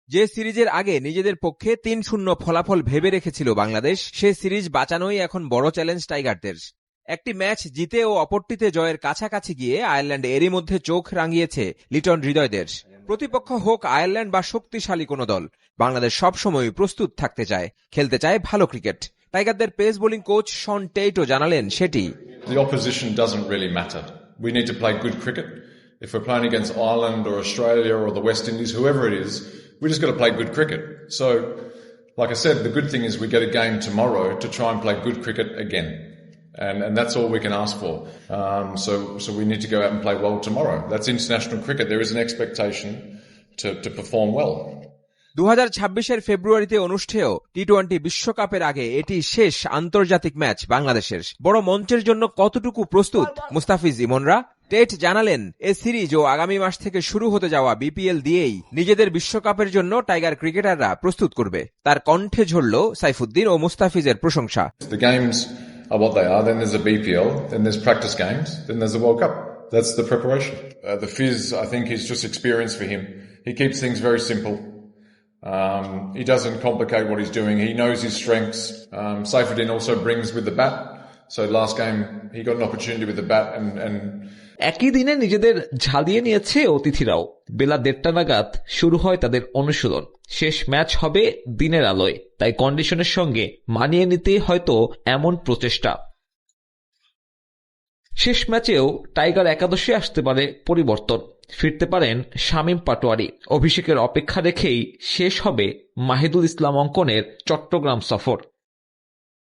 যে সিরিজের আগে নিজেদের পক্ষে ৩-০ ফলাফল ভেবে রেখেছিল বাংলাদেশ, সে সিরিজ বাঁচানোই এখন বড় চ্যালেঞ্জ টাইগারদের। একটি ম্যাচ জিতে ও অপরটিতে জয়ের কাছাকাছি গিয়ে আয়ারল্যান্ড এরই মধ্যে চোখ রাঙিয়েছে লিটন হৃদয়দের। প্রতিপক্ষ হোক আয়ারল্যান্ড বা শক্তিশালী কোনো দল, বাংলাদেশ সবসময় প্রস্তুত থাকতে চায়, খেলতে চায় ভালো ক্রিকেট। টাইগারদের পেস বোলিং কোচ শন টেইটও জানালেন সেটি। The opposition doesn't really matter. We need to play good cricket. If we're playing against Ireland or Australia or the West Indies, whoever it is, we just got to play good cricket. So, like I said, the good thing is we get a game tomorrow to try and play good cricket again. And that's all we can ask for. So we need to go out and play well tomorrow. That's international cricket. There is an expectation to perform well. 2026-এর ফেব্রুয়ারিতে অনুষ্ঠেয় টি-20 বিশ্বকাপের আগে এটি শেষ আন্তর্জাতিক match বাংলাদেশের। বড় মঞ্চের জন্য কতটুকু প্রস্তুত মুস্তাফিজ ইমনরা? টেট জানালেন, এ সিরিজ ও আগামী মাস থেকে শুরু হতে যাওয়া বিপিএল দিয়েই নিজেদের বিশ্বকাপের জন্য টাইগার ক্রিকেটাররা প্রস্তুত করবে। তার কণ্ঠে ঝরল সাইফুদ্দিন ও মুস্তাফিজের প্রশংসা। The games are what they are. Then there's a BPL, then there's practice games, then there's a World Cup. That's the preparation. The fizz, I think, is just experience for him. He keeps things very simple. He doesn't complicate what he's doing. He knows his strengths. Saifuddin also brings with the bat. So last game he got an opportunity with the bat and একই দিনে নিজেদের ঝালিয়ে নিয়েছে অতিথিরাও। বেলা 1:30 নাগাদ শুরু হয় তাদের অনুশীলন। শেষ ম্যাচ হবে দিনের আলোয়, তাই কন্ডিশনের সঙ্গে মানিয়ে নিতে হয়তো এমন প্রচেষ্টা। শেষ ম্যাচেও টাইগার একাদশে আসতে পারে পরিবর্তন। ফিরতে পারেন শামীম পাটোয়ারি। অভিষেকের অপেক্ষা রেখেই শেষ হবে মাহিদুল ইসলাম অঙ্কনের চট্টগ্রাম সফর।